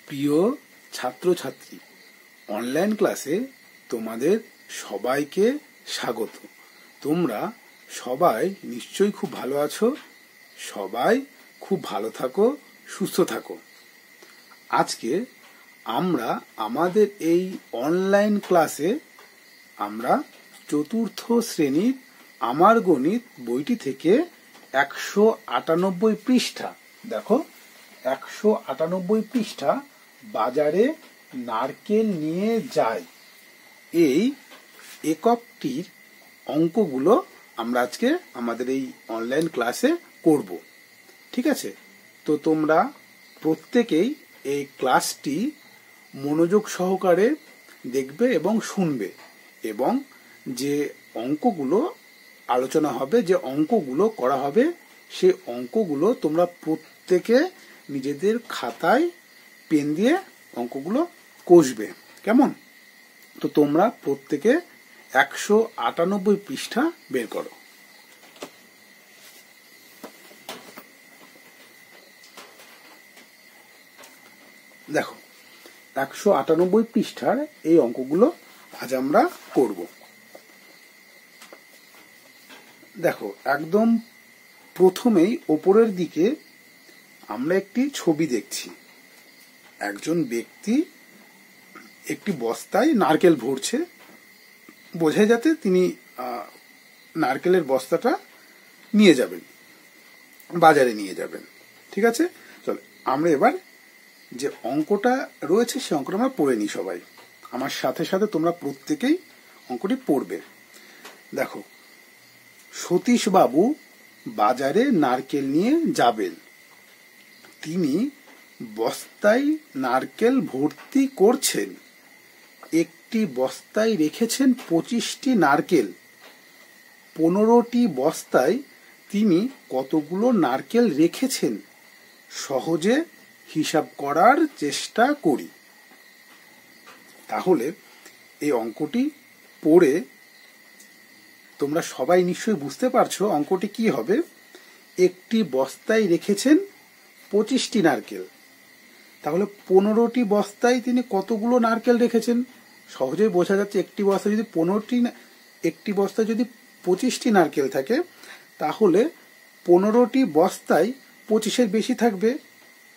প্রিয় ছাত্রছাত্রী, অনলাইন ক্লাসে তোমাদের সবাইকে স্বাগত। তোমরা সবাই নিশ্চয়ই খুব ভালো আছো। সবাই খুব ভালো থাকো, সুস্থ থাকো। আজকে আমরা আমাদের এই অনলাইন ক্লাসে আমরা চতুর্থ শ্রেণীর আমার গণিত বইটি থেকে 198 পৃষ্ঠা, দেখো 198 পৃষ্ঠা বাজারে নারকেল নিয়ে যায়, এই এককটির অঙ্কগুলো আমরা আজকে আমাদের এই অনলাইন ক্লাসে করব। ঠিক আছে? তো তোমরা প্রত্যেকেই এই ক্লাসটি মনোযোগ সহকারে দেখবে এবং শুনবে, এবং যে অঙ্কগুলো আলোচনা হবে, যে অঙ্কগুলো করা হবে, সেই অঙ্কগুলো তোমরা প্রত্যেকে নিজেদের খাতায় পেন দিয়ে অঙ্কগুলো কষবে। কেমন? তো তোমরা প্রত্যেকে 198 পৃষ্ঠা বের করো। দেখো 198 পৃষ্ঠার এই অঙ্কগুলো আজ আমরা করব। দেখো একদম প্রথমেই ওপরের দিকে আমরা একটি ছবি দেখছি। একজন ব্যক্তি একটি বস্তায় নারকেল ভরছে, বোঝাই যাতে তিনি নারকেলের বস্তাটা নিয়ে যাবেন, বাজারে নিয়ে যাবেন। ঠিক আছে, চলো আমরা এবার যে অঙ্কটা রয়েছে সে অঙ্কটা আমরা পড়ে নিই। সবাই আমার সাথে সাথে তোমরা প্রত্যেকেই অঙ্কটি পড়বে। দেখো, সতীশ বাবু বাজারে নারকেল নিয়ে যাবেন। তিনি বস্তায় নারকেল ভর্তি করছেন। একটি বস্তায় রেখেছেন 25টি নারকেল। 15টি বস্তায় তিনি কতগুলো নারকেল রেখেছেন সহজে হিসাব করার চেষ্টা করি। তাহলে এই অঙ্কটি পড়ে তোমরা সবাই নিশ্চয়ই বুঝতে পারছো অঙ্কটি কি হবে। একটি বস্তায় রেখেছেন 25টি নারকেল, তাহলে 15টি বস্তায় তিনি কতগুলো নারকেল রেখেছেন? সহজেই বোঝা যাচ্ছে একটি বস্তায় যদি 25টি নারকেল থাকে, তাহলে 15টি বস্তায় 25-এর বেশি থাকবে,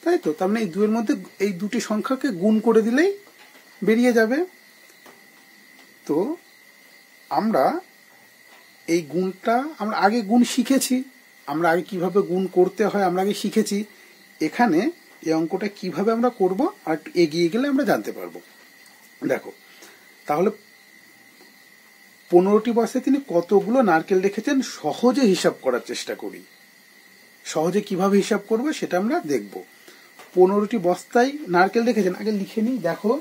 তাই তো? তার মানে এই দুয়ের মধ্যে এই দুটি সংখ্যাকে গুণ করে দিলেই বেরিয়ে যাবে। তো আমরা এই গুণটা আমরা আগে গুণ শিখেছি, আমরা আগে কিভাবে গুণ করতে হয় আমরা আগে শিখেছি। এখানে এই অঙ্কটা কিভাবে আমরা করব আর একটু এগিয়ে গেলে আমরা জানতে পারবো। দেখো, তাহলে 15টি বস্তায় তিনি কতগুলো নারকেল রেখেছেন সহজে হিসাব করার চেষ্টা করি। সহজে কিভাবে হিসাব করবো সেটা আমরা দেখব। 15টি বস্তায় নারকেল রেখেছেন, আগে লিখে নিই। দেখো,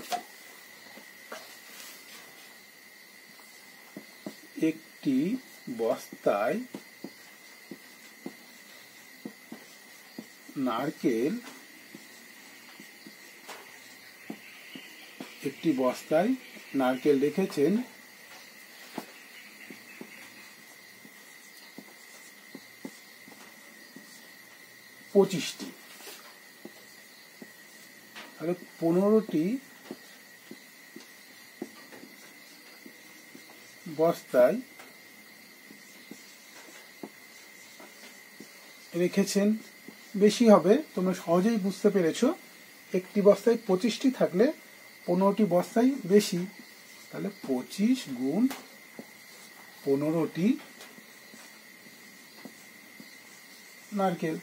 একটি বস্তায় নারকেল, একটি বস্তায় নারকেল রেখেছেন 25টি, তাহলে 15টি বস্তায় রেখেছেন, বেশি হবে, তোমরা সহজেই বুঝতে পেরেছো। একটি বস্তায় 25টি থাকলে 15টি বস্তায় বেশি, তাহলে 25 গুণ 15টি নারকেল।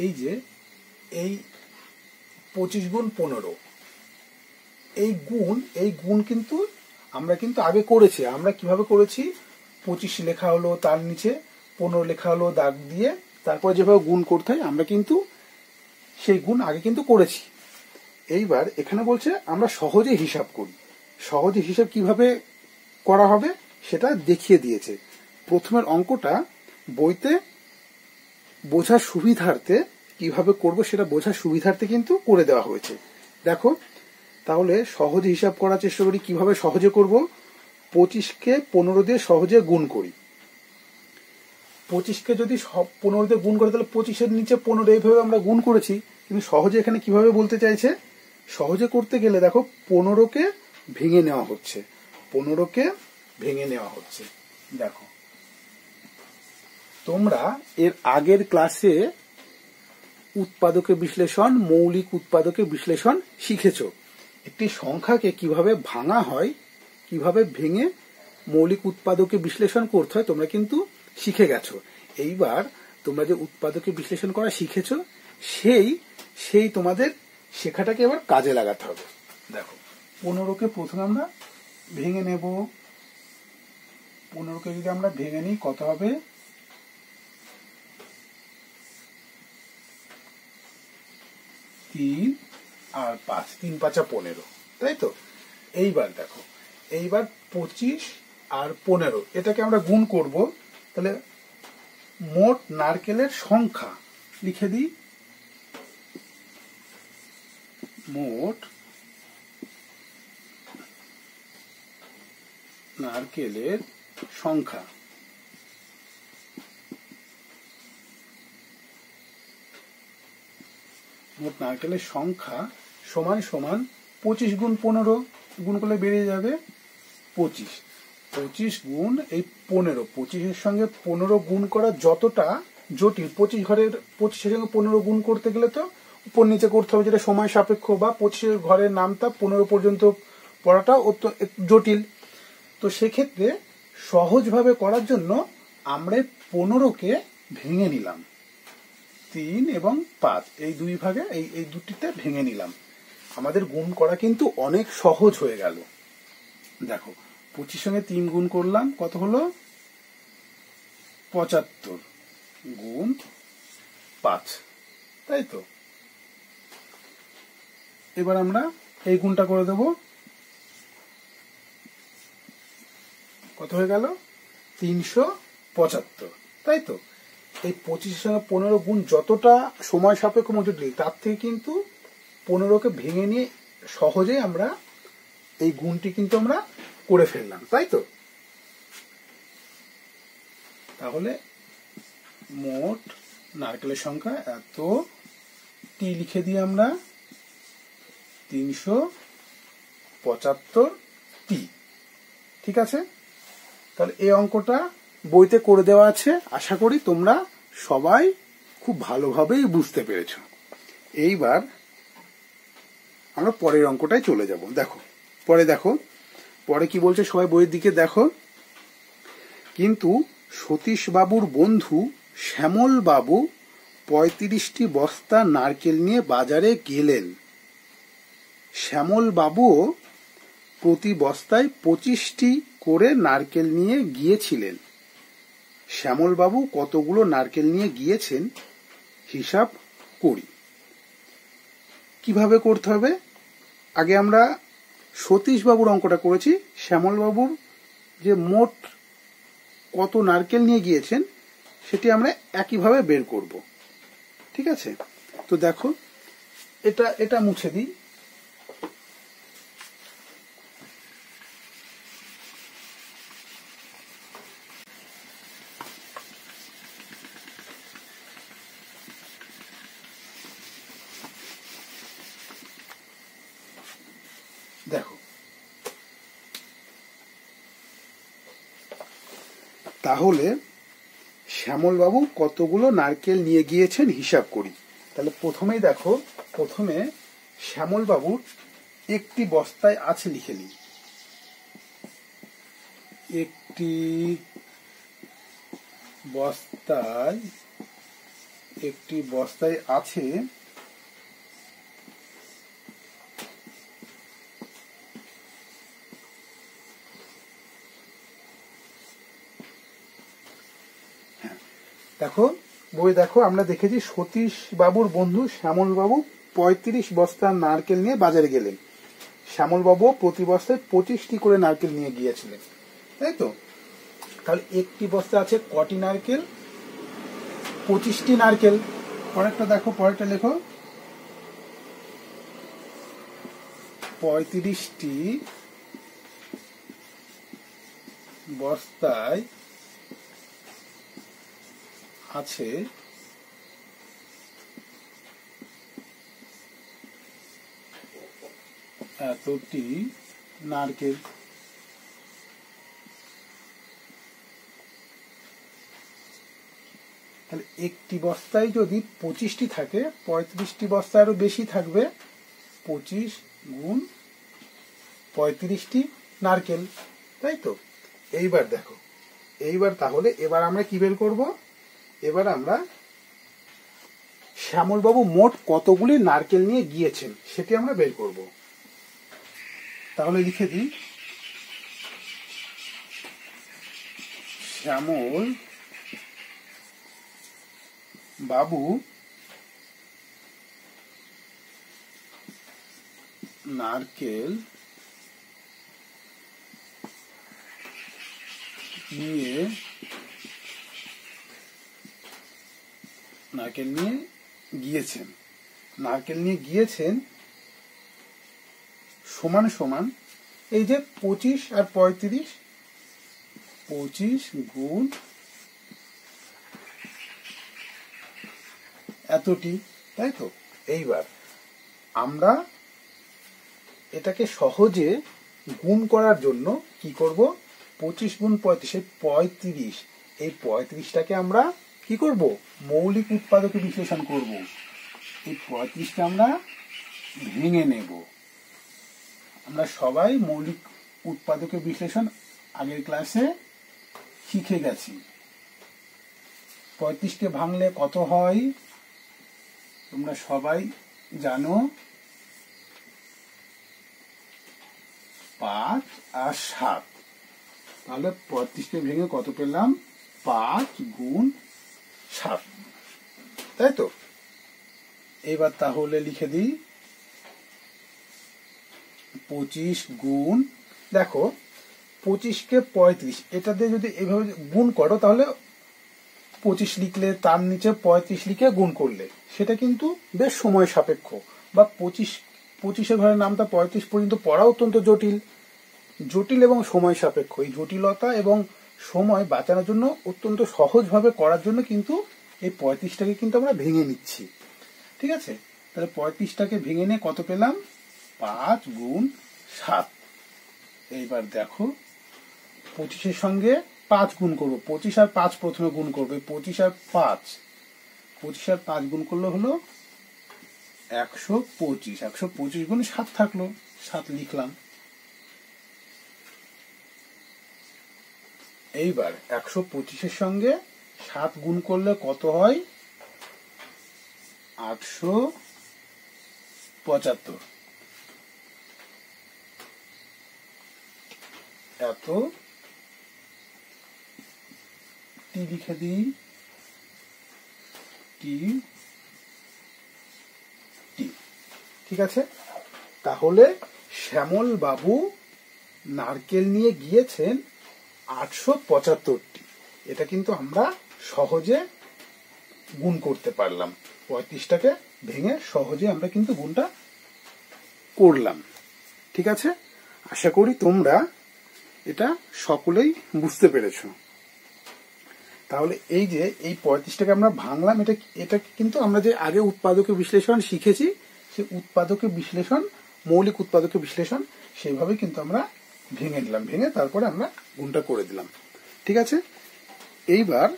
এই যে এই 25 গুণ 15, এই গুণ কিন্তু আমরা কিন্তু আগে করেছি। আমরা কিভাবে করেছি? 25 লেখা হলো, তার নিচে 15 লেখা হলো দাগ দিয়ে, তারপরে যেভাবে গুণ করতে হয় আমরা কিন্তু সেই গুণ আগে কিন্তু করেছি। এইবার এখানে বলছে আমরা সহজে হিসাব করি। সহজে হিসাব কিভাবে করা হবে সেটা দেখিয়ে দিয়েছে। প্রথমের অঙ্কটা বইতে বোঝার সুবিধার্থে কিভাবে করব সেটা বোঝার সুবিধার্থে কিন্তু করে দেওয়া হয়েছে। দেখো, তাহলে সহজে হিসাব করার চেষ্টা করি। কিভাবে সহজে করব? 25কে 15 দিয়ে সহজে গুণ করি। 25কে যদি 15 দিয়ে গুণ করে তাহলে 25-এর নিচে 15, এইভাবে আমরা গুণ করেছি। কিন্তু সহজে এখানে কিভাবে বলতে চাইছে, সহজে করতে গেলে দেখো 15কে ভেঙে নেওয়া হচ্ছে, 15কে ভেঙে নেওয়া হচ্ছে। দেখো তোমরা এর আগের ক্লাসে উৎপাদকে বিশ্লেষণ, মৌলিক উৎপাদকে বিশ্লেষণ শিখেছো। একটি সংখ্যাকে কিভাবে ভাঙা হয়, কিভাবে ভেঙে মৌলিক উৎপাদকে বিশ্লেষণ করতে হয় তোমরা কিন্তু শিখে গেছো। এইবার তোমরা যে উৎপাদকে বিশ্লেষণ করা শিখেছো সেই তোমাদের শেখাটাকে এবার কাজে লাগাতে হবে। দেখো 15কে প্রথমে আমরা ভেঙে নেব। 15কে যদি আমরা ভেঙে নিই কত হবে, 3 আর 5, 3 5 15, তাই তো। এইবার দেখো, এইবার 25 আর 15 এটাকে আমরা গুণ করব। তাহলে মোট নারকেলের সংখ্যা লিখে দিই, মোট নারকেলের সংখ্যা সমান সমান 25 গুণ 15, গুণ করলে বেরিয়ে যাবে 25। 25 গুণ এই 15, 25-এর সঙ্গে 15 গুণ করা যতটা জটিল, 25-এর সঙ্গে 15 গুণ করতে গেলে তো উপর নিচে করতে হবে, যেটা সময় সাপেক্ষ, বা 25-এর ঘরের নামটা 15 পর্যন্ত পড়াটা জটিল। তো সেক্ষেত্রে সহজভাবে করার জন্য আমরা 15কে ভেঙে নিলাম, 3 এবং 5 এই দুই ভাগে, এই দুটিতে ভেঙে নিলাম। আমাদের গুণ করা কিন্তু অনেক সহজ হয়ে গেল। দেখো 25 সঙ্গে 3 গুণ করলাম, কত হলো 75 গুণ 5, তাই তো। এবার আমরা এই গুণটা করে দেব, কত হয়ে গেল 375, তাই তো। এই 25-এর সঙ্গে 15 গুণ যতটা সময় সাপেক্ষ জটিল, তার থেকে কিন্তু 15কে ভেঙে নিয়ে সহজেই আমরা এই গুণটি কিন্তু আমরা করে ফেললাম, তাই তো। তাহলে মোট নারকেলের সংখ্যা এত টি লিখে দিই আমরা 375টি, ঠিক আছে। তাহলে এই অঙ্কটা বইতে করে দেওয়া আছে, আশা করি তোমরা সবাই খুব ভালোভাবেই বুঝতে পেরেছ। এইবার আমরা পরের অঙ্কটায় চলে যাব। দেখো পরে কি বলছে, সবাই বইয়ের দিকে দেখো। কিন্তু সতীশ বাবুর বন্ধু শ্যামল বাবু 35টি বস্তা নারকেল নিয়ে বাজারে গেলেন। শ্যামল বাবুও প্রতি বস্তায় 25টি করে নারকেল নিয়ে গিয়েছিলেন। শ্যামল বাবু কতগুলো নারকেল নিয়ে গিয়েছেন হিসাব করি। কিভাবে করতে হবে, আগে আমরা সতীশ বাবুর অঙ্কটা করেছি, শ্যামল বাবুর যে মোট কত নারকেল নিয়ে গিয়েছেন সেটি আমরা একইভাবে বের করব, ঠিক আছে। তো দেখো এটা মুছে দিই। দেখো তাহলে শ্যামলবাবু কতগুলো নারকেল নিয়ে গিয়েছেন হিসাব করি। তাহলে প্রথমেই দেখো, প্রথমে শ্যামলবাবুর একটি বস্তায় আছে লিখে নিই, একটি বস্তায় আছে দেখো বই দেখো, আমরা দেখেছি সতীশ বাবুর বন্ধু শ্যামল বাবু 35 বস্তা নারকেল নিয়ে বাজারে গেলেন। শ্যামল বাবু প্রতি বস্তায় 25টি করে নারকেল নিয়ে গিয়েছিলেন, তাই তো। তাহলে একটি বস্তা আছে কটি নারকেল, 25টি নারকেল। পরেরটা দেখো, পরেরটা লেখো 35টি বস্তায় আছে এতটি নারকেল। তাহলে একটি বস্তায় যদি 25টি থাকে, 35টি বস্তা আরো বেশি থাকবে, 25 গুণ 35টি নারকেল, তাই তো? এইবার দেখো, এইবার তাহলে এবার আমরা কি বের করব? এবার আমরা শ্যামলবাবু মোট কতগুলি নারকেল নিয়ে গিয়েছেন সেটি আমরা বের করব। তাহলে লিখে দিই, শ্যামল বাবু নারকেল নিয়ে গিয়েছেন। নারকেল নিয়ে গিয়েছেন সমান সমান এই যে 25 আর 35, 25 গুণ এতটি, তাই তো? এইবার আমরা এটাকে সহজে গুণ করার জন্য কি করব? 25 গুণ 35, 35, এই 35টাকে আমরা কি করব? মৌলিক উৎপাদকে বিশ্লেষণ করব। এই 35টা আমরা ভেঙে নেব। আমরা সবাই মৌলিক উৎপাদকে বিশ্লেষণ আগের ক্লাসে শিখে গেছি। 35কে ভাঙলে কত হয় তোমরা সবাই জানো, 5 আর 7। তাহলে 35কে ভেঙে কত পেলাম? 5 গুণ 7, তাই তো? এবার তাহলে লিখে দিই 25 গুণ, দেখো 25কে 35, এটা দিয়ে যদি এভাবে গুণ করো তাহলে 25 লিখলে তার নিচে 35 লিখে গুণ করলে সেটা কিন্তু বেশ সময় সাপেক্ষ, বা 25-এর ঘরের নামটা 35 পর্যন্ত পড়া অত্যন্ত জটিল এবং সময় সাপেক্ষ। এই জটিলতা এবং সময় বাঁচানোর জন্য অত্যন্ত সহজভাবে করার জন্য কিন্তু এই 35টাকে কিন্তু আমরা ভেঙে নিচ্ছি, ঠিক আছে? তাহলে 35টাকে ভেঙে নিয়ে কত পেলাম? 5 গুণ 7। এইবার দেখো 25-এর সঙ্গে 5 গুণ করবো, 25 আর 5 প্রথমে গুণ করবে, 25 আর 5 গুণ করলে হলো 125, 125 গুণ 7 থাকলো, 7 লিখলাম। এইবার 125-এর সঙ্গে 7 গুণ করলে কত হয়? 875। এত টি লিখে দিই, টি, ঠিক আছে? তাহলে শ্যামল বাবু নারকেল নিয়ে গিয়েছেন 875টি। এটা কিন্তু আমরা সহজে গুণ করতে পারলাম। 35টাকে ভেঙে সহজে আমরা কিন্তু গুণটা করলাম, ঠিক আছে? আশা করি তোমরা এটা সকলেই বুঝতে পেরেছো। তাহলে এই যে এই 35টাকে আমরা ভাঙলাম, এটা কিন্তু আমরা যে আগে উৎপাদকে বিশ্লেষণ শিখেছি, সেই উৎপাদকে বিশ্লেষণ, মৌলিক উৎপাদকে বিশ্লেষণ, সেইভাবে কিন্তু আমরা ভেঙে দিলাম, ভেঙে তারপরে আমরা গুণটা করে দিলাম, ঠিক আছে? এইবার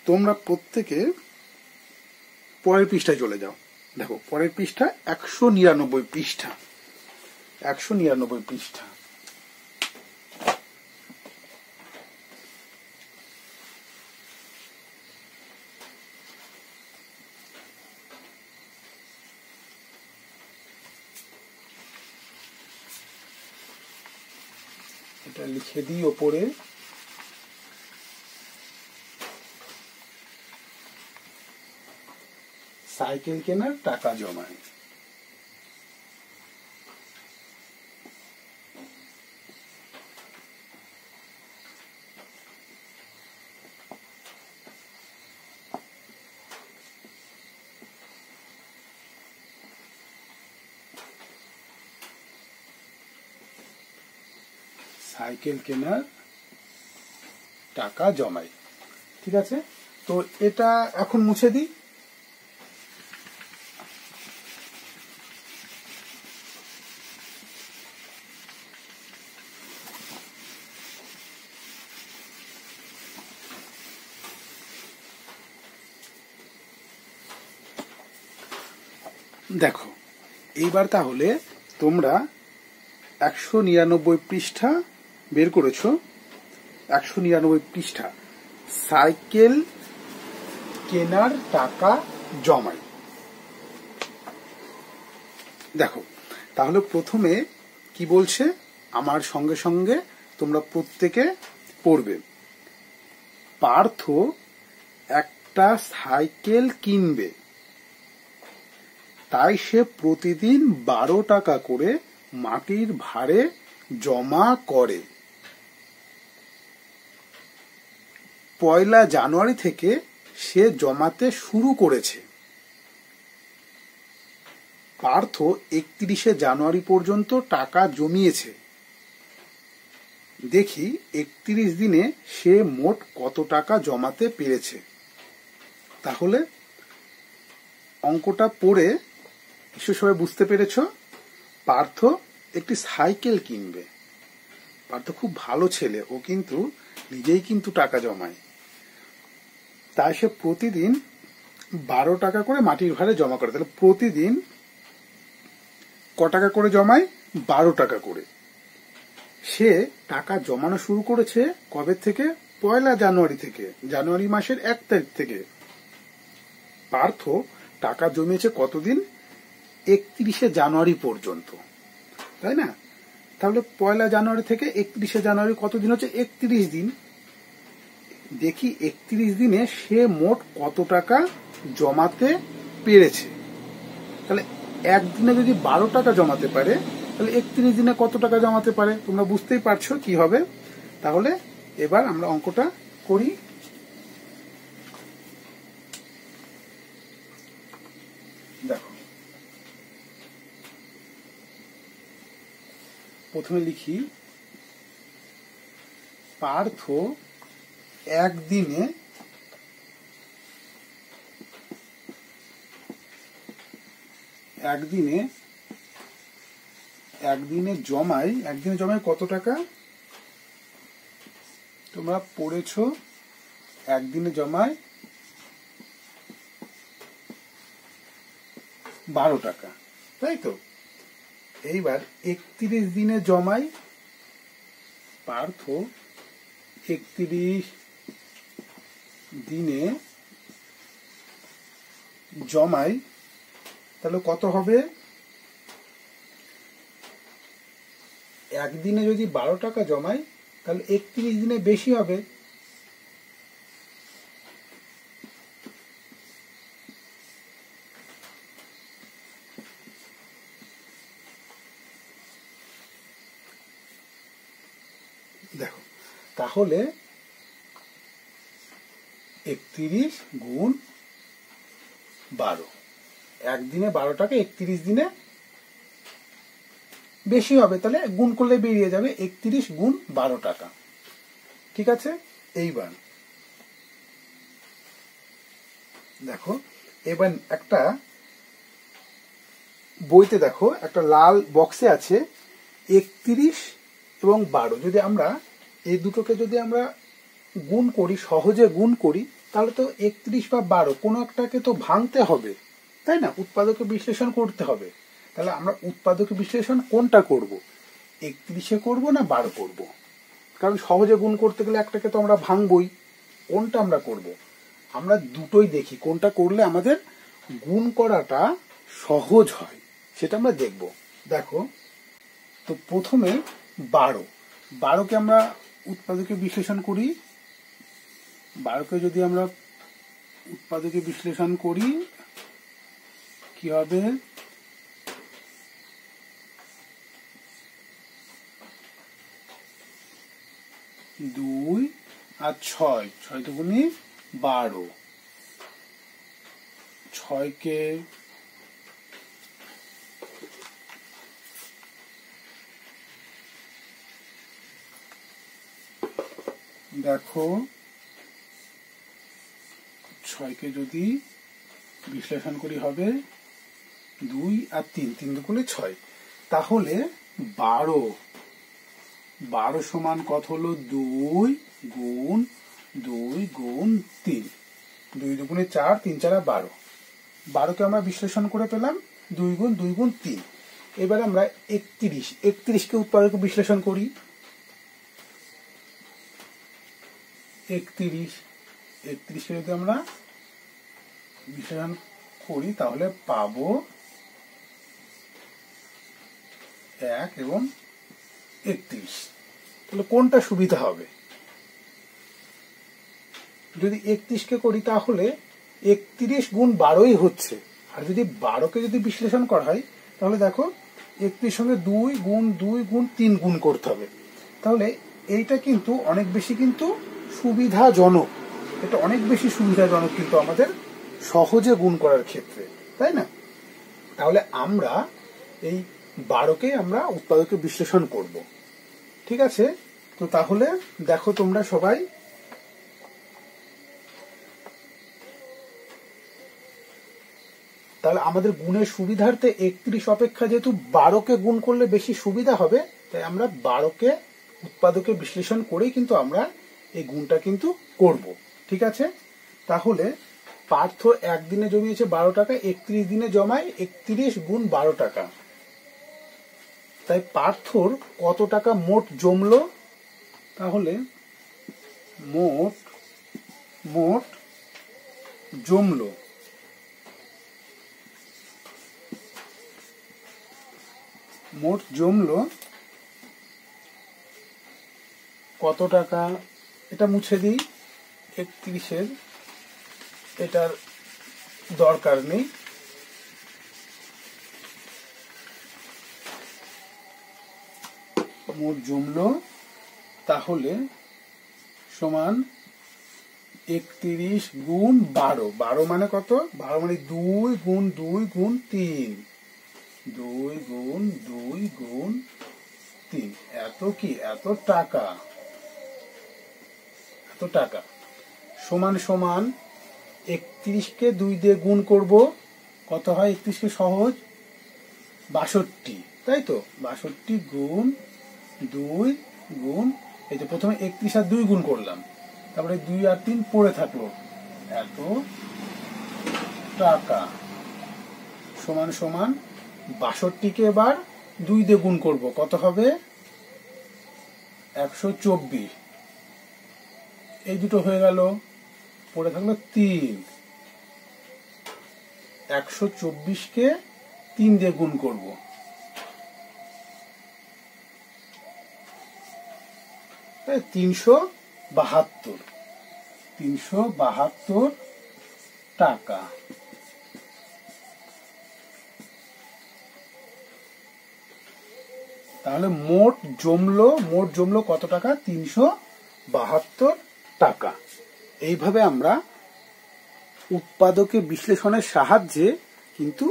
তোমরা প্রত্যেকে পরের পৃষ্ঠায় চলে যাও। দেখো পরের পৃষ্ঠা 199 পৃষ্ঠা, 199 পৃষ্ঠা। এটা লিখে দিই ওপরে, সাইকেল কেনার টাকা জমায়। সাইকেল কেনার টাকা জমায়, ঠিক আছে? তো এটা এখন মুছে দিই। দেখো এইবার তাহলে তোমরা 199 পৃষ্ঠা বের করেছো। 199 পৃষ্ঠা সাইকেল কেনার টাকা জমাই। দেখো তাহলে প্রথমে কি বলছে, আমার সঙ্গে সঙ্গে তোমরা প্রত্যেকে পড়বে। পার্থ একটা সাইকেল কিনবে, তাই সে প্রতিদিন 12 টাকা করে মাটির ভারে জমা করে। 1 জানুয়ারি থেকে সে জমাতে শুরু করেছে। পার্থ 31 জানুয়ারি পর্যন্ত টাকা জমিয়েছে। দেখি 31 দিনে সে মোট কত টাকা জমাতে পেরেছে। তাহলে অঙ্কটা পড়ে নিশ্চয় সবাই বুঝতে পেরেছ। পার্থ একটি সাইকেল কিনবে। পার্থ খুব ভালো ছেলে, ও কিন্তু নিজেই কিন্তু টাকা জমায়। তাই সে প্রতিদিন 12 টাকা করে মাটির ভারে জমা করে। তাহলে প্রতিদিন ক টাকা করে জমায়? 12 টাকা করে। সে টাকা জমানো শুরু করেছে কবে থেকে? 1 জানুয়ারি থেকে, জানুয়ারি মাসের 1 তারিখ থেকে। পার্থ টাকা জমিয়েছে কতদিন? 31 জানুয়ারি পর্যন্ত, তাই না? তাহলে 1 জানুয়ারি থেকে 31 জানুয়ারি কতদিন হচ্ছে? 31 দিন। দেখি 31 দিনে সে মোট কত টাকা জমাতে পেরেছে। তাহলে একদিনে যদি 12 টাকা জমাতে পারে, তাহলে 31 দিনে কত টাকা জমাতে পারে? তোমরা বুঝতেই পারছো কি হবে। তাহলে এবার আমরা অঙ্কটা করি। দেখো প্রথমে লিখি, পার্থ একদিনে জমায় কত টাকা? তোমরা পড়েছো, একদিনে জমায় 12 টাকা, তাই তো? এইবার 31 দিনে জমায়। পার্থ 31 দিনে জমায়, তাহলে কত হবে? একদিনে যদি 12 টাকা জমায়, তাহলে 31 দিনে বেশি হবে। দেখো তাহলে 31 গুণ 12, একদিনে 12 টাকা, 31 দিনে বেশি হবে। তাহলে গুণ করলে বেরিয়ে যাবে 31 গুণ 12 টাকা। ঠিক আছে? এইবার দেখো, এবার একটা বইতে দেখো একটা লাল বক্সে আছে 31 এবং 12। যদি আমরা এই দুটোকে যদি আমরা গুণ করি, সহজে গুণ করি, তাহলে তো 31 বা 12 কোনো একটাকে তো ভাঙতে হবে, তাই না? উৎপাদকে বিশ্লেষণ করতে হবে। তাহলে আমরা উৎপাদকে বিশ্লেষণ কোনটা করব? 31-এ করব না 12 করব? কারণ সহজে গুণ করতে গেলে একটাকে তো আমরা ভাঙবই। কোনটা আমরা করব? আমরা দুটোই দেখি, কোনটা করলে আমাদের গুণ করাটা সহজ হয় সেটা আমরা দেখব। দেখো তো প্রথমে 12কে আমরা উৎপাদকে বিশ্লেষণ করি। 12কে যদি আমরা উৎপাদকে বিশ্লেষণ করি কি হবে? 2 আর 6, 6 দুগুণে 12। 6কে দেখো 6কে যদি বিশ্লেষণ করি হবে 2 আর 3, 3 দুগুণে 6, তাহলে 12 সমান কত হলো? 2 গুণ 2 গুণ 3, 2 দুগুণে 4, 3 4 12, 12কে আমরা বিশ্লেষণ করে পেলাম 2 গুণ 2 গুণ 3। এবার আমরা 31কে উৎপাদক বিশ্লেষণ করি। 31কে যদি আমরা বিশ্লেষণ করি তাহলে পাবো 1 এবং 31। তাহলে কোনটা সুবিধা হবে? যদি 31কে করি তাহলে 31 গুণ 12ই হচ্ছে, আর যদি 12কে যদি বিশ্লেষণ করা হয় তাহলে দেখো 31 সঙ্গে 2 গুণ 2 গুণ 3 গুণ করতে হবে। তাহলে এইটা কিন্তু অনেক বেশি কিন্তু সুবিধাজনক, এটা অনেক বেশি সুবিধাজনক কিন্তু আমাদের সহজে গুণ করার ক্ষেত্রে, তাই না? তাহলে আমরা এই 12কে আমরা উৎপাদকে বিশ্লেষণ করব। ঠিক আছে, তো তাহলে দেখো তোমরা সবাই, তাহলে আমাদের গুণের সুবিধার্থে 31 অপেক্ষা যেহেতু 12কে গুণ করলে বেশি সুবিধা হবে, তাই আমরা 12কে উৎপাদকে বিশ্লেষণ করেই কিন্তু আমরা এই গুণটা কিন্তু করব। ঠিক আছে, তাহলে পার্থ একদিনে জমিয়েছে 12 টাকা, 31 দিনে জমায় 31 গুণ 12 টাকা। তাই পার্থর কত টাকা মোট জমলো? তাহলে মোট জমলো কত টাকা? এটা মুছে দিই, 31-এর এটার দরকার নেই। মোট জমলো তাহলে সমান 31 গুণ 12, 12 মানে কত? 12 মানে 2 গুণ 2 গুণ 3, 2 গুণ 2 গুণ 3, এত কি? এত টাকা সমান সমান 31কে 2 দিয়ে গুণ করব, কত হয়? 31কে সহজ 62, তাই তো? 62 গুণ 2 গুণ, এই যে প্রথমে 31 আর 2 গুণ করলাম, তারপরে 2 আর 3 পড়ে থাকলো, এত টাকা সমান সমান 62কে এবার 2 দিয়ে গুণ করব, কত হবে? 124, এই দুটো হয়ে গেল, পড়ে থাকলো 3, 124কে 3 দিয়ে গুণ করব, 372 টাকা। তাহলে মোট জমলো কত টাকা? 372 টাকা। এইভাবে আমরা উৎপাদকে বিশ্লেষণের সাহায্যে কিন্তু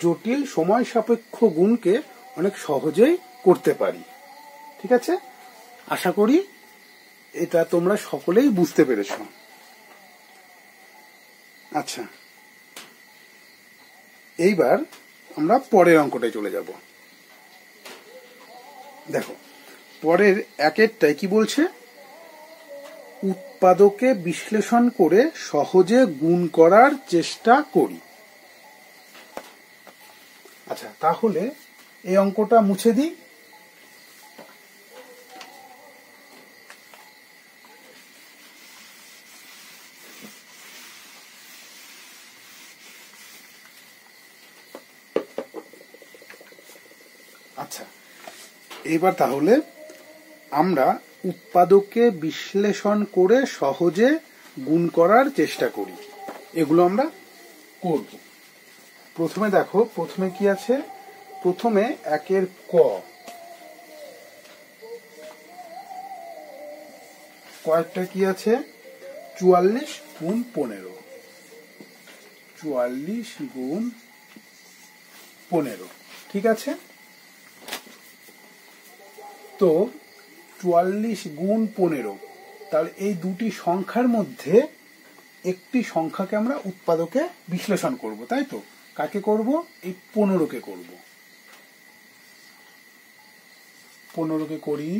জটিল সময় সাপেক্ষ গুণকে অনেক সহজেই করতে পারি। ঠিক আছে, আশা করি এটা তোমরা সকলেই বুঝতে পেরেছ। আচ্ছা, এইবার আমরা পরের অঙ্কটায় চলে যাব। দেখো, পরের 1-এরটাই কি বলছে? উৎপাদকে বিশ্লেষণ করে সহজে গুণ করার চেষ্টা করি। আচ্ছা, তাহলে এই অঙ্কটা মুছে দিই। আচ্ছা, এবার তাহলে আমরা উৎপাদকে বিশ্লেষণ করে সহজে গুণ করার চেষ্টা করি, এগুলো আমরা করব। প্রথমে দেখো, প্রথমে কি আছে? প্রথমে 1-এর কয়েকটা কি আছে? 44 গুণ 15, 44 গুণ 15। ঠিক আছে, তো 44 গুণ 15, তাহলে এই দুটি সংখ্যার মধ্যে একটি সংখ্যাকে আমরা উৎপাদকে বিশ্লেষণ করব, তাই তো? কাকে করব? এই 15কে করব। 15কে করি।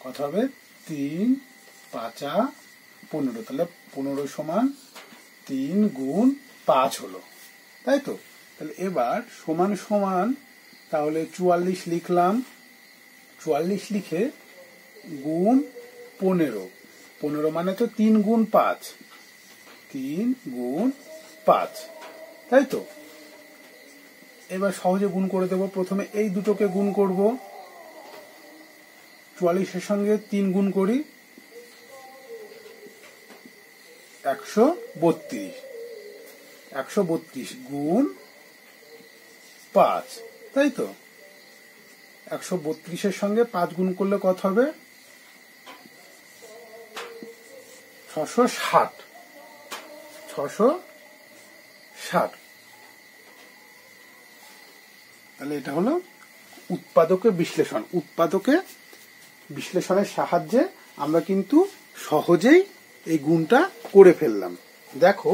কত হবে? 3 5 15। তাহলে 15 সমান 3 গুণ 5 হলো, তাই তো? তাহলে এবার সমান সমান তাহলে 44 লিখলাম। 44 লিখে গুণ 15। 15 মানে তো 3 গুণ 5। 3 গুণ 5, তাই তো? এবার সহজে গুণ করে দেব। প্রথমে এই দুটোকে গুণ করব। 44-এর সঙ্গে 3 গুণ করি, 132। 132 গুণ 5, তাই তো? 132-এর সঙ্গে 5 গুণ করলে কত হবে? 660। 660। তাহলে এটা হলো উৎপাদকে বিশ্লেষণ। উৎপাদকে বিশ্লেষণের সাহায্যে আমরা কিন্তু সহজেই এই গুণটা করে ফেললাম। দেখো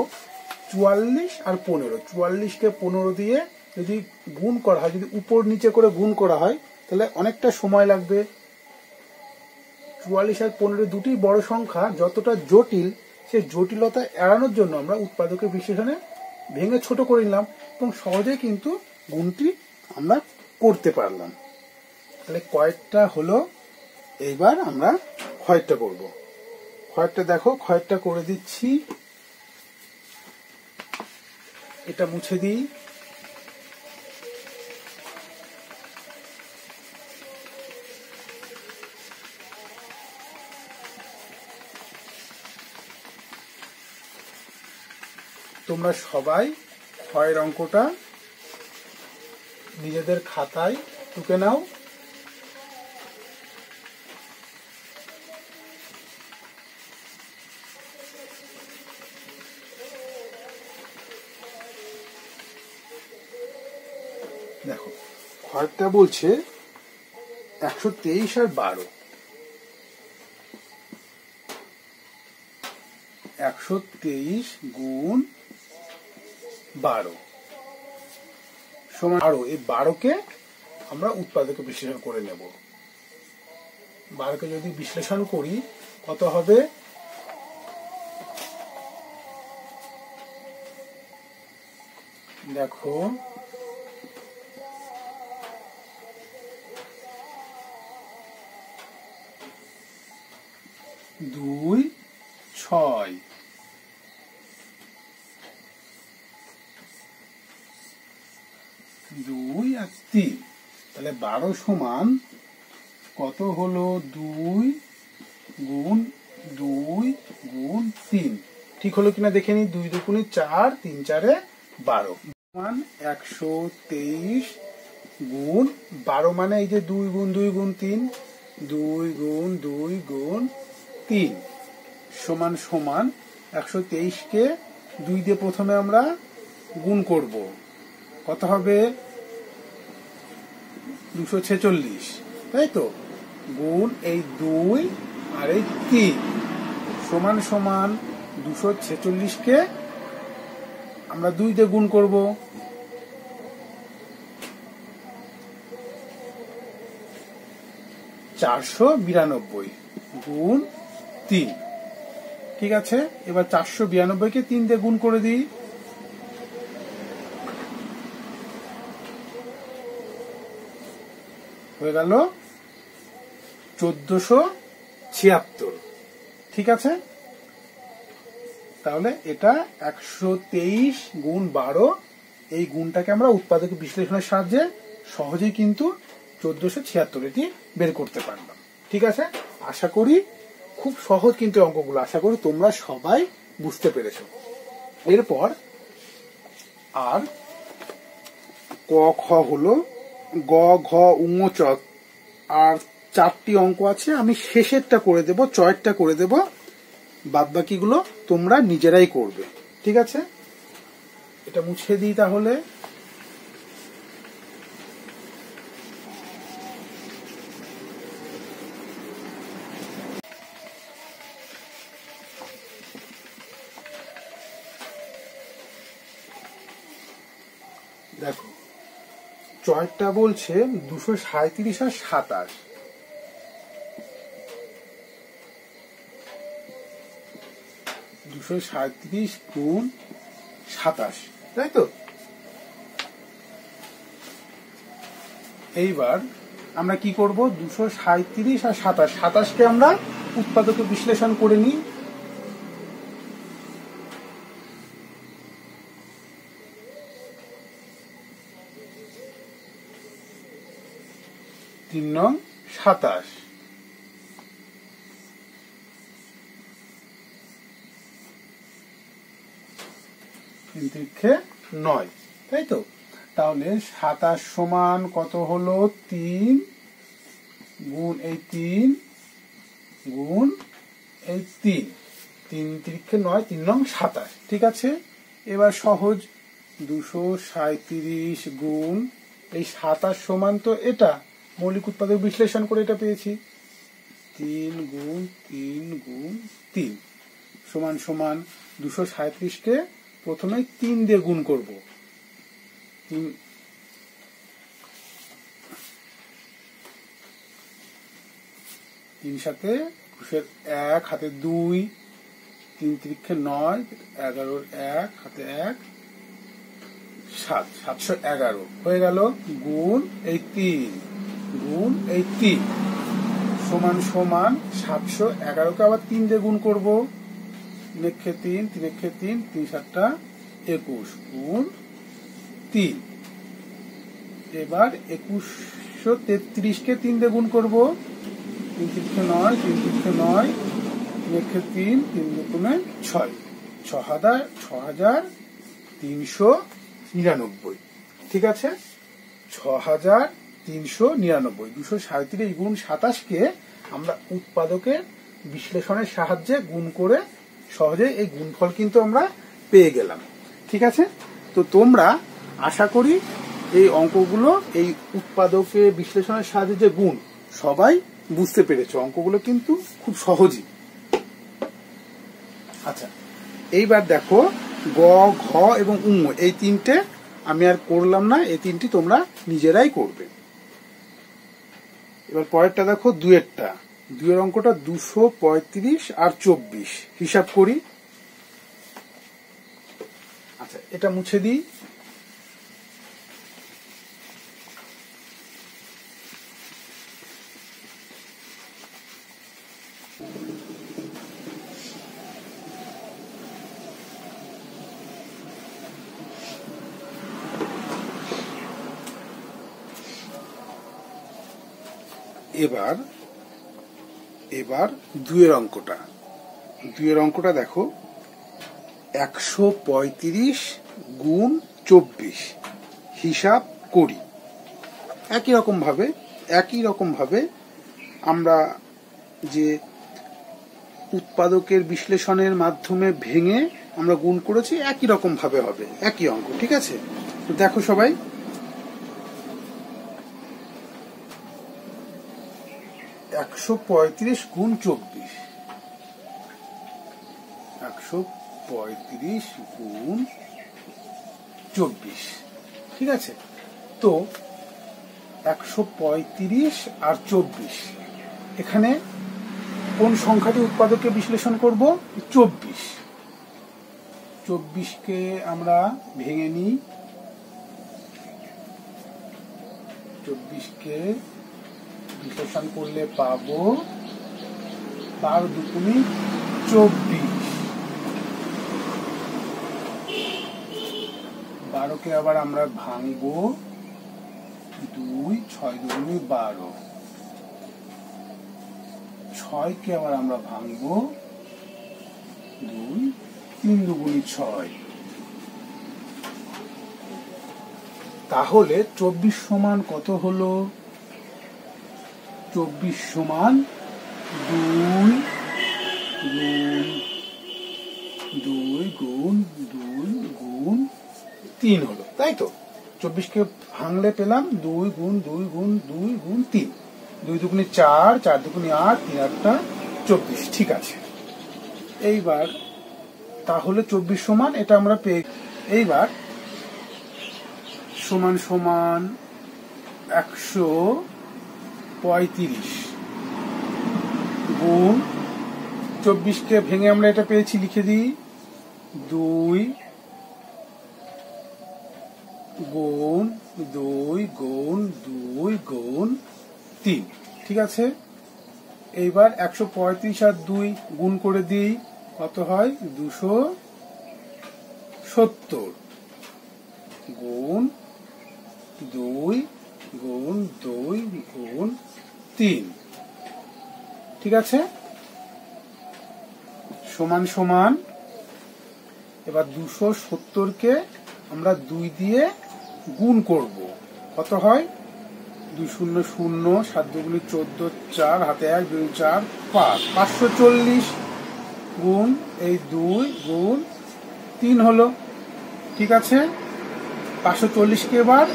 44 আর 15, 44কে 15 দিয়ে যদি গুণ করা হয়, যদি উপর নিচে করে গুণ করা হয় তাহলে অনেকটা সময় লাগবে। 44 আর 15 দুটি বড় সংখ্যা, যতটা জটিল সেই জটিলতা এড়ানোর জন্য আমরা উৎপাদকের বিশ্লেষণে ভেঙে ছোট করে নিলাম এবং সহজেই কিন্তু গুণটি আমরা করতে পারলাম। তাহলে কয়েকটা হলো। এইবার আমরা ক্ষয়টা করব। ক্ষয়টা দেখো, ক্ষয়টা করে দিচ্ছি। এটা মুছে দিই। তোমরা সবাই ক্ষয়ের অঙ্কটা নিজেদের খাতায় টুকে নাও। দেখো ক্ষয়টা বলছে 123 আর 12। 123 গুণ 12 সমান 12। এই 12কে আমরা উৎপাদকে বিশ্লেষণ করে নেব। 12কে যদি বিশ্লেষণ করি কত হবে? দেখো 2 6 2 আর 3। তাহলে 12 সমান কত হলো? 2 গুণ 2 গুণ 3। ঠিক হলো কিনা দেখে নি। 2 দুগুণে 4, 3 4 12 সমান 123 গুণ 12 মানে এই যে 2 গুণ 2 গুণ 3, 2 গুণ 2 গুণ 3 সমান সমান 123কে 2 দিয়ে প্রথমে আমরা গুণ করব। কত হবে? 246, তাই তো? গুণ এই 2 আর এই 3 সমান সমান 246কে আমরা 2 দিয়ে গুণ করব। 492 গুণ 3। ঠিক আছে, এবার 492কে 3 দিয়ে গুণ করে দিই। হয়ে গেল 1476। ঠিক আছে, তাহলে এটা 123 গুণ 12। এই গুণটাকে আমরা উৎপাদক বিশ্লেষণের সাহায্যে সহজেই কিন্তু 1476 এটি বের করতে পারলাম। ঠিক আছে, আশা করি খুব সহজ কিন্তু অঙ্কগুলো। আশা করি তোমরা সবাই বুঝতে পেরেছো। এরপর আর ক খ হলো, গ ঘ উঙ চ আর 4টি অঙ্ক আছে। আমি শেষেরটা করে দেব, চয়েরটা করে দেব, বাদ বাকিগুলো তোমরা নিজেরাই করবে। ঠিক আছে, এটা মুছে দিই তাহলে। দেখো চয়টা বলছে 237 আর 27, 237 গুণ 27, তাই তো? এইবার আমরা কি করব, 237 আর 27, 27কে আমরা উৎপাদকে বিশ্লেষণ করে নিই। তিন নং 27, তিন তিরিক্ষে 9, তাই তো? তাহলে 27 সমান কত হলো, 3 গুণ এই 3 গুণ এই 3, 3 তিরিক্ষে 9, 3 নং 27, ঠিক আছে? এবার সহজ, 237 গুণ এই 27 সমান তো এটা, মৌলিক উৎপাদক বিশ্লেষণ করে এটা পেয়েছি, 3 গুণ 3 গুণ 3 সমান সমান 237কে প্রথমে 3 দিয়ে গুণ করব, 3 সাথে 1 হাতে 2, 3 তিরিক্ষে 9, 11 1 হাতে 1, 7, 711 হয়ে গেল, গুণ এই 3 গুণ এই 3 সমান সমান 711কে আবার 3 দিয়ে গুণ করব, 3 একে 3, 3 একে 3, 3 7টা 21 গুণ 3। এবার 2133কে 3 দিয়ে গুণ করব, 3 তিরিক্ষে 9, 3 তিরিক্ষে 9, 3 একে 3, 3 দুগুণে 6, 6399, ঠিক আছে? 6399, 237 গুণ 27কে আমরা উৎপাদকের বিশ্লেষণের সাহায্যে গুণ করে সহজে এই গুণফল কিন্তু আমরা পেয়ে গেলাম, ঠিক আছে? তো তোমরা আশা করি এই অঙ্কগুলো, এই উৎপাদকের বিশ্লেষণের সাহায্যে যে গুণ, সবাই বুঝতে পেরেছো। অঙ্কগুলো কিন্তু খুব সহজই। আচ্ছা, এইবার দেখো গ, ঘ এবং উ, এই তিনটে আমি আর করলাম না, এই তিনটি তোমরা নিজেরাই করবে। এবার পরেরটা দেখো, দুয়েরটা, দুয়ের অঙ্কটা 235 আর 24, হিসাব করি। আচ্ছা, এটা মুছে দিই। এবার দুয়ের অঙ্কটা দেখো, 135 গুণ 24, হিসাব করি। একই রকম ভাবে আমরা যে উৎপাদকের বিশ্লেষণের মাধ্যমে ভেঙে আমরা গুণ করেছি, একই রকম ভাবে হবে, একই অঙ্ক, ঠিক আছে? তো দেখো সবাই, 135 গুণ 24, 135 গুণ 24, ঠিক আছে? তো 135 আর 24, এখানে কোন সংখ্যাটি উৎপাদককে বিশ্লেষণ করব? 24। 24কে আমরা ভেঙে নিই, 24কে বিশ্লেষণ করলে পাবো 12 দুগুণে 24, 12কে আবার আমরা ভাঙবো, 2, 6 দুগুণে 12, 6কে আবার আমরা ভাঙবো, 2, 3 দুগুণে 6। তাহলে 24 সমান কত হলো? 24 সমান 2 গুণ 3 হলো, তাই তো? 24কে ভাঙলে পেলাম 2 গুণ 2 গুণ 2 গুণ 3, 2 দুগুণে 4, 4 দুগুণে 8, 3 8টা 24, ঠিক আছে? এইবার তাহলে 24 সমান এটা আমরা পেয়ে, এইবার সমান সমান 135 গুণ 24 কে ভেঙে আমরা এটা পেয়েছি, লিখে দিই 2 গুণ 2 গুণ 2 গুণ 3। ঠিক আছে, এইবার 135 আর 2 গুণ করে দিই, কত হয় 270 গুণ 2 গুণ 2 গুণ 3। ঠিক আছে, সমান সমান এবার 270 কে আমরা 2 দিয়ে গুণ করব, কত হয় 2 0 0 7 2 14 4 হাতে 1 2 4 5 540 গুণ এই 2 গুণ 3 হলো। ঠিক আছে, 540 কে এবার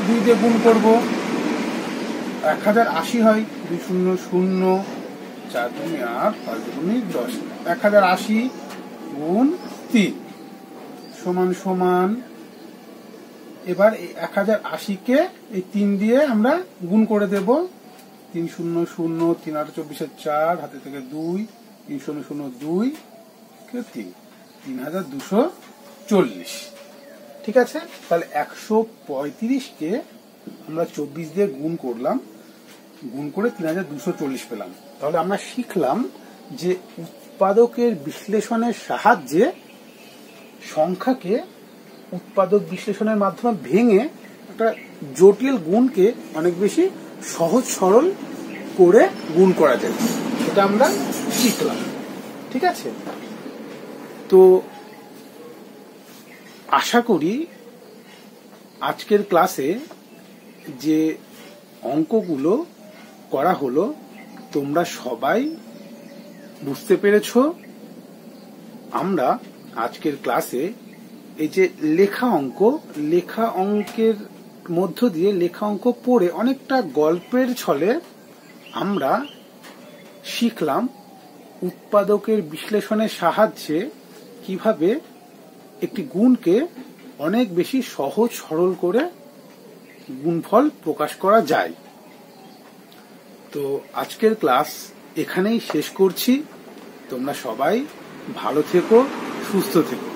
2 দিয়ে গুণ করব, 1080 হয়, 2 0 0 4 2 8 5 2 10 1080 গুণ 3 সমান সমান এবার এই 1080 কে এই 3 দিয়ে আমরা গুণ করে দেব, 3 0 0 3 8 24 4 হাতে থেকে 2 3 0 0 2 কে 3 3240। ঠিক আছে, তাহলে 135 কে আমরা 24 দিয়ে গুণ করলাম, গুণ করে 3240 পেলাম। তাহলে আমরা শিখলাম যে উৎপাদকের বিশ্লেষণের সাহায্যে সংখ্যাকে উৎপাদক বিশ্লেষণের মাধ্যমে ভেঙে একটা জটিল গুণকে অনেক বেশি সহজ সরল করে গুণ করা যায়, এটা আমরা শিখলাম। ঠিক আছে, তো আশা করি আজকের ক্লাসে যে অঙ্কগুলো করা হলো তোমরা সবাই বুঝতে পেরেছো। আমরা আজকের ক্লাসে এই যে লেখা অঙ্কের মধ্য দিয়ে লেখা অঙ্ক পড়ে অনেকটা গল্পের ছলে আমরা শিখলাম উৎপাদকের বিশ্লেষণের সাহায্যে কিভাবে একটি গুণকে অনেক বেশি সহজ সরল করে গুণফল প্রকাশ করা যায়। তো আজকের ক্লাস এখানেই শেষ করছি। তোমরা সবাই ভালো থেকো, সুস্থ থেকো।